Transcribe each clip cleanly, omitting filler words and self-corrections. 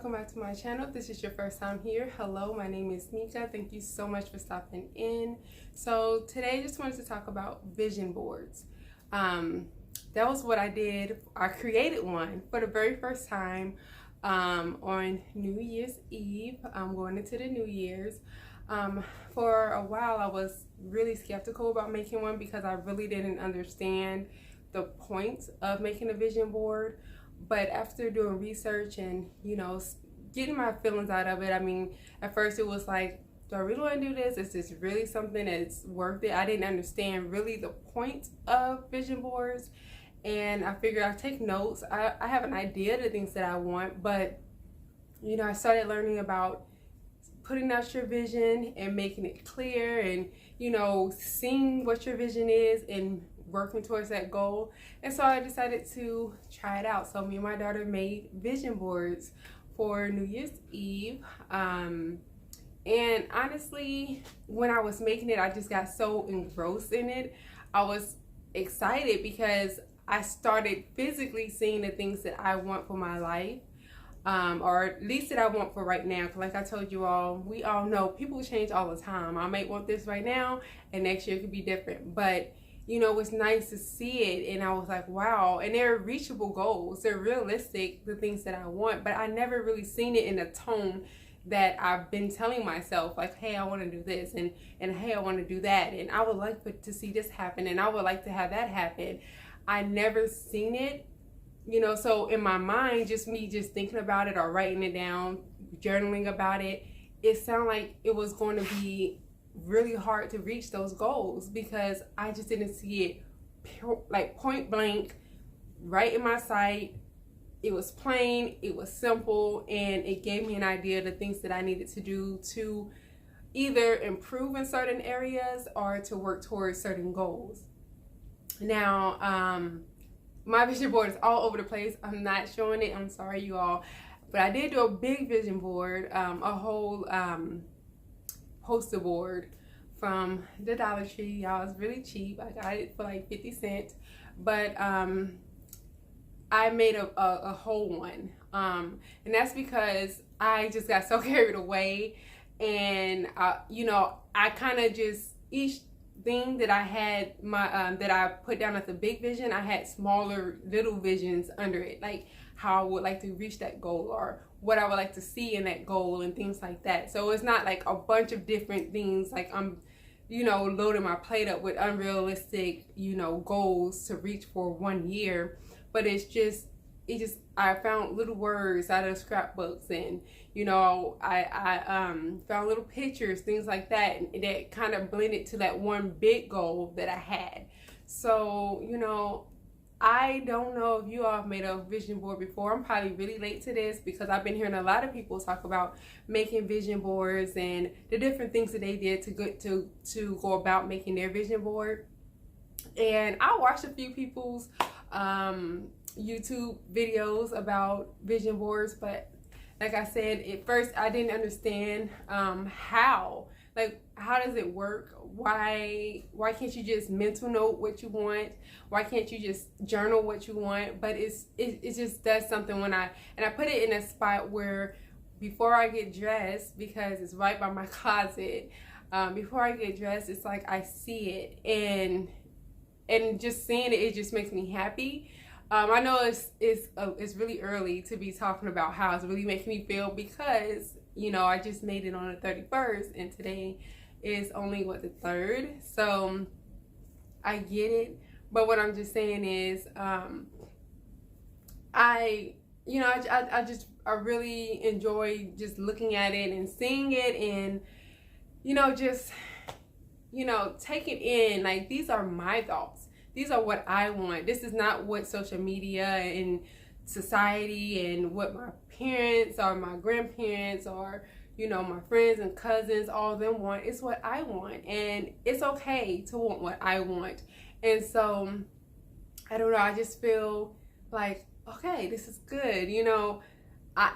welcome back to my channel. If this is your first time here, hello, my name is Mika. Thank you so much for stopping in. So today I just wanted to talk about vision boards. That was what I did. I created one for the very first time on New Year's Eve. I'm going into the New Year's. For a while I was really skeptical about making one because I really didn't understand the point of making a vision board. But after doing research and, getting my feelings out of it, I mean, at first it was like, do I really want to do this? Is this really something that's worth it? I didn't understand really the point of vision boards. And I figured I'd take notes. I have an idea of the things that I want, but, I started learning about putting out your vision and making it clear and, seeing what your vision is and working towards that goal. And so I decided to try it out. So me and my daughter made vision boards for New Year's Eve. And honestly, when I was making it, I just got so engrossed in it. I was excited because I started physically seeing the things that I want for my life. Or at least that I want for right now. Cause like I told you all, we all know people change all the time. I might want this right now and next year it could be different. But it's nice to see it, and I was like, wow. And they're reachable goals. They're realistic, the things that I want, but I never really seen it in a tone that I've been telling myself, like, hey, I want to do this, and hey, I want to do that, and I would like to see this happen, and I would like to have that happen. I never seen it, so in my mind, just thinking about it or writing it down, journaling about it, it sounded like it was going to be really hard to reach those goals because I just didn't see it like point blank right in my sight. It was plain, it was simple, and it gave me an idea of the things that I needed to do to either improve in certain areas or to work towards certain goals. Now, my vision board is all over the place. I'm not showing it, I'm sorry you all, but I did do a big vision board, a whole poster board from the Dollar Tree. Y'all, it's really cheap. I got it for like 50 cents, but I made a whole one, and that's because I just got so carried away, and I kind of just, each thing that I had that I put down as a big vision, I had smaller little visions under it, like how I would like to reach that goal or what I would like to see in that goal and things like that. So it's not like a bunch of different things, like I'm loading my plate up with unrealistic goals to reach for 1 year. But I found little words out of scrapbooks, and I found little pictures, things like that, and that kind of blended to that one big goal that I had. So I don't know if you all have made a vision board before. I'm probably really late to this because I've been hearing a lot of people talk about making vision boards and the different things that they did to go about making their vision board. And I watched a few people's YouTube videos about vision boards, but like I said, at first I didn't understand how does it work? Why can't you just mental note what you want? Why can't you just journal what you want? But it just does something when I put it in a spot where before I get dressed, because it's right by my closet, before I get dressed, it's like I see it, and just seeing it just makes me happy. I know it's really early to be talking about how it's really making me feel because I just made it on the 31st, and today is only the 3rd. So I get it, but what I'm just saying is I really enjoy just looking at it and seeing it, and just taking in, like, these are my thoughts. These are what I want. This is not what social media and society and what my parents or my grandparents or my friends and cousins, all of them want. It's what I want, and it's okay to want what I want. And so I don't know, I just feel like, okay, this is good,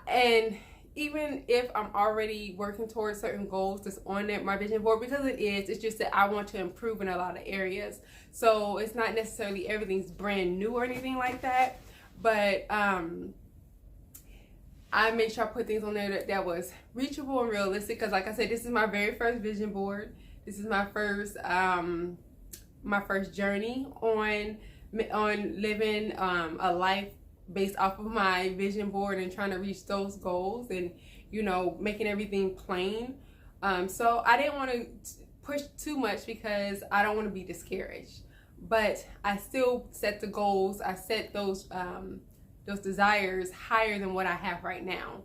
and even if I'm already working towards certain goals that's on my vision board, because it's just that I want to improve in a lot of areas. So it's not necessarily everything's brand new or anything like that, but I, and even if I'm already working towards certain goals that's on my vision board, because it is, it's just that I want to improve in a lot of areas. So it's not necessarily everything's brand new or anything like that, but I, and even if I'm already working towards certain goals that's on my vision board, because it is, it's not necessarily everything's brand new or anything like that, but I made sure I put things on there that was reachable and realistic, because like I said, this is my very first vision board. This is my first journey on living a life based off of my vision board and trying to reach those goals, and making everything plain. So I didn't want to push too much because I don't want to be discouraged, but I still set the goals. I set those desires higher than what I have right now,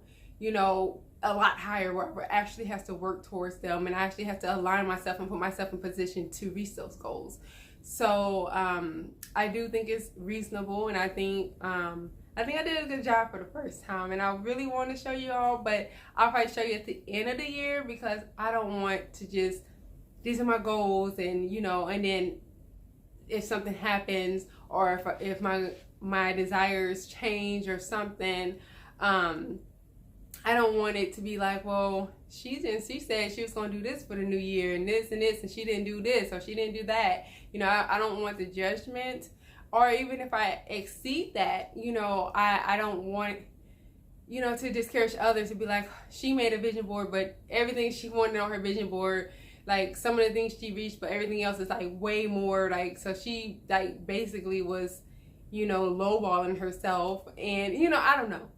a lot higher, where I actually have to work towards them, and I actually have to align myself and put myself in position to reach those goals. So I do think it's reasonable, and I think I did a good job for the first time, and I really want to show you all, but I'll probably show you at the end of the year, because I don't want to just, these are my goals, and and then if something happens, or if my desires change or something, I don't want it to be like, well, she said she was going to do this for the new year, and this, and she didn't do this, or she didn't do that. I don't want the judgment, or even if I exceed that, I don't want, to discourage others, to be like, she made a vision board, but everything she wanted on her vision board, like some of the things she reached, but everything else is like way more, like, so she like basically was, lowballing herself, and I don't know.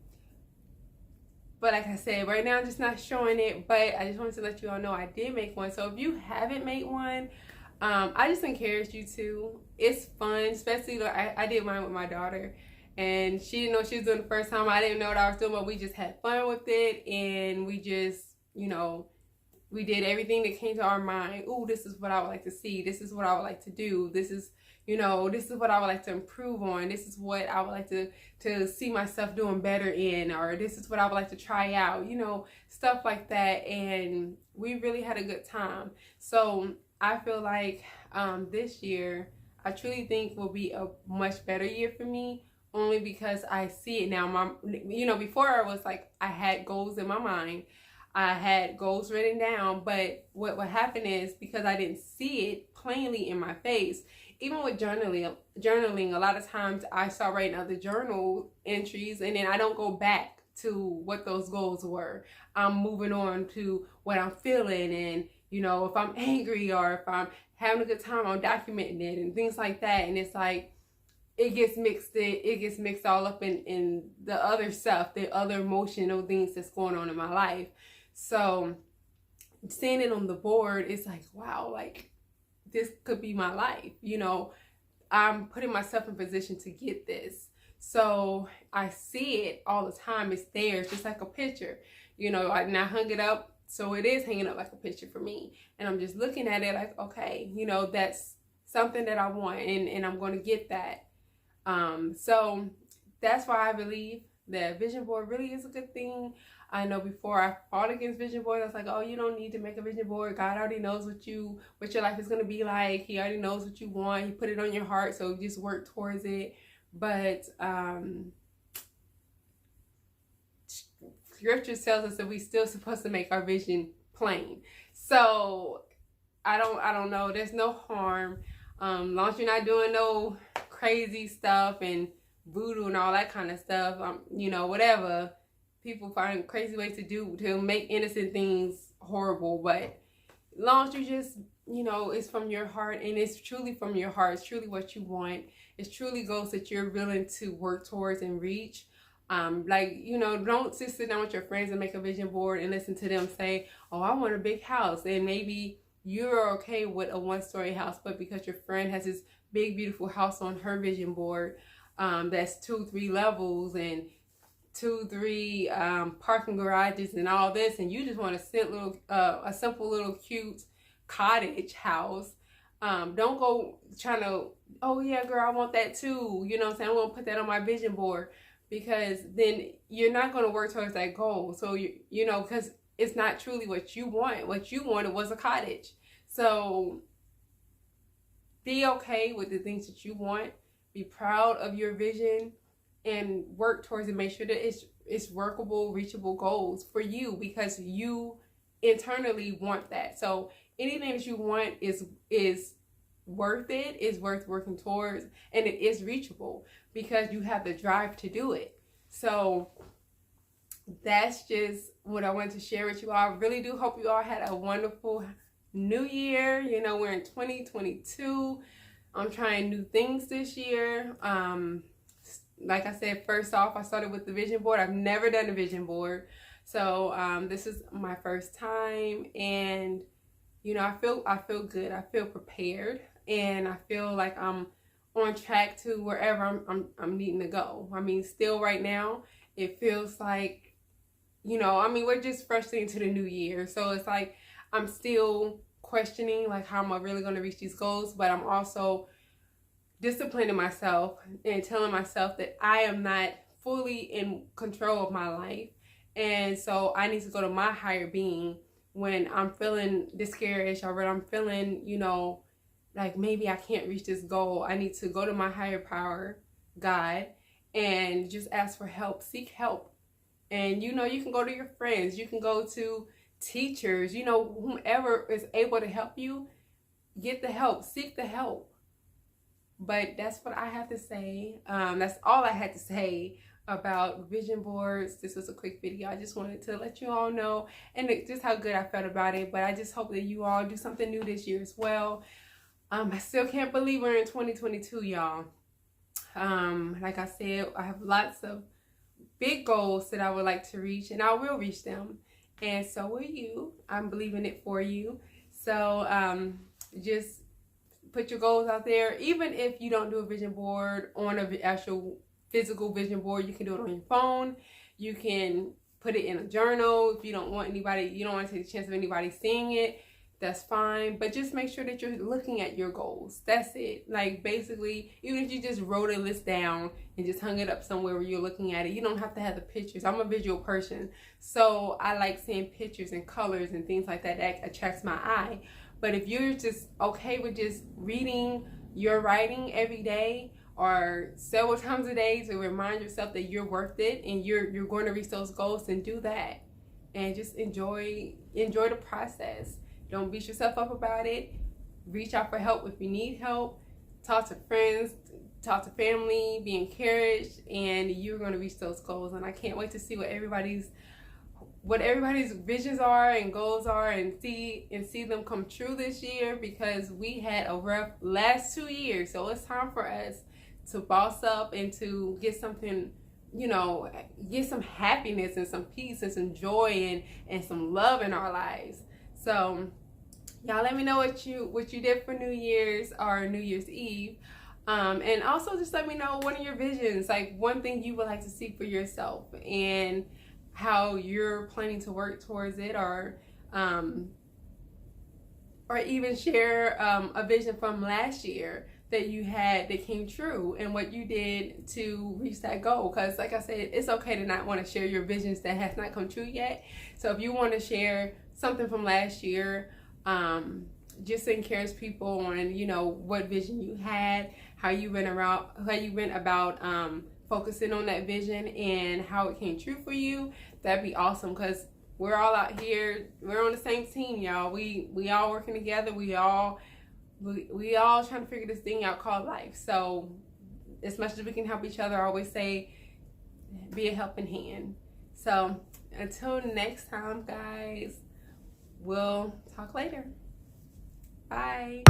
But like I said, right now I'm just not showing it, but I just wanted to let you all know I did make one. So if you haven't made one, I just encourage you to. It's fun, especially I did mine with my daughter, and she didn't know what she was doing the first time. I didn't know what I was doing, but we just had fun with it, and we just, we did everything that came to our mind. Ooh, this is what I would like to see. This is what I would like to do. This is, this is what I would like to improve on. This is what I would like to see myself doing better in, or this is what I would like to try out, stuff like that. And we really had a good time. So I feel like this year, I truly think will be a much better year for me, only because I see it now. Before I was like, I had goals in my mind. I had goals written down, but what happened is, because I didn't see it plainly in my face, even with journaling, a lot of times I start writing other journal entries, and then I don't go back to what those goals were. I'm moving on to what I'm feeling, and if I'm angry or if I'm having a good time, I'm documenting it and things like that. And it's like, it gets mixed all up in the other stuff, the other emotional things that's going on in my life. So seeing it on the board, it's like, wow, like this could be my life. I'm putting myself in position to get this. So I see it all the time. It's there. It's just like a picture. And I hung it up. So it is hanging up like a picture for me. And I'm just looking at it like, okay, that's something that I want, and I'm going to get that. So that's why I believe that vision board really is a good thing. I know before I fought against vision boards, I was like, oh, you don't need to make a vision board. God already knows what your life is going to be like. He already knows what you want. He put it on your heart, so just work towards it. But scripture tells us that we still supposed to make our vision plain. So I don't know. There's no harm. Long as you're not doing no crazy stuff and voodoo and all that kind of stuff. Whatever people find crazy ways to do to make innocent things horrible, but long as you just, it's from your heart, and it's truly from your heart. It's truly what you want. It's truly goals that you're willing to work towards and reach. Don't just sit down with your friends and make a vision board and listen to them say, oh, I want a big house, and maybe you're okay with a one-story house, but because your friend has this big, beautiful house on her vision board, that's 2-3 levels and 2-3 parking garages and all this, and you just want a simple little cute cottage house, don't go trying to, oh yeah, girl, I want that too. I'm saying, I'm gonna put that on my vision board, because then you're not gonna work towards that goal. So because it's not truly what you want. What you wanted was a cottage. So be okay with the things that you want. Be proud of your vision and work towards it. Make sure that it's workable, reachable goals for you, because you internally want that. So anything that you want is worth it, is worth working towards, and it is reachable because you have the drive to do it. So that's just what I wanted to share with you all. I really do hope you all had a wonderful new year. You know, we're in 2022. I'm trying new things this year. Like I said, first off, I started with the vision board. I've never done a vision board. So this is my first time, and you know, I feel good. I feel prepared, and I feel like I'm on track to wherever I'm needing to go. I mean, still right now, it feels like, you know, I mean, we're just freshly into the new year. So it's like I'm still questioning like how am I really going to reach these goals, but I'm also disciplining myself and telling myself that I am not fully in control of my life. And so I need to go to my higher being when I'm feeling discouraged or when I'm feeling, you know, like maybe I can't reach this goal. I need to go to my higher power, God, and just ask for help, seek help. And, you know, you can go to your friends, you can go to teachers, you know, whomever is able to help you, get the help, seek the help. But that's what I have to say. That's all I had to say about vision boards. This was a quick video. I just wanted to let you all know and just how good I felt about it. But I just hope that you all do something new this year as well. I still can't believe we're in 2022, y'all. Like I said, I have lots of big goals that I would like to reach, and I will reach them. And so will you. I'm believing it for you. So just put your goals out there. Even if you don't do a vision board on an actual physical vision board, you can do it on your phone. You can put it in a journal. If you don't want anybody, you don't want to take the chance of anybody seeing it, that's fine. But just make sure that you're looking at your goals. That's it. Like basically, even if you just wrote a list down and just hung it up somewhere where you're looking at it, you don't have to have the pictures. I'm a visual person, so I like seeing pictures and colors and things like that. That attracts my eye. But if you're just okay with just reading your writing every day or several times a day to remind yourself that you're worth it and you're going to reach those goals, then do that. And just enjoy the process. Don't beat yourself up about it. Reach out for help if you need help. Talk to friends, talk to family, be encouraged, and you're going to reach those goals. And I can't wait to see what everybody's visions are and goals are, and see them come true this year, because we had a rough last 2 years. So it's time for us to boss up and to get something, you know, get some happiness and some peace and some joy and some love in our lives. So y'all let me know what you did for New Year's or New Year's Eve. And also just let me know one of your visions, like one thing you would like to see for yourself and how you're planning to work towards it, or even share a vision from last year that you had that came true and what you did to reach that goal. Because like I said, it's okay to not want to share your visions that has not come true yet. So if you want to share something from last year, just to encourage people on, you know, what vision you had, how you went about focusing on that vision and how it came true for you, that'd be awesome. Because we're all out here, we're on the same team, y'all. We all working together. We all trying to figure this thing out called life. So as much as we can help each other, I always say be a helping hand. So until next time, guys, we'll talk later. Bye.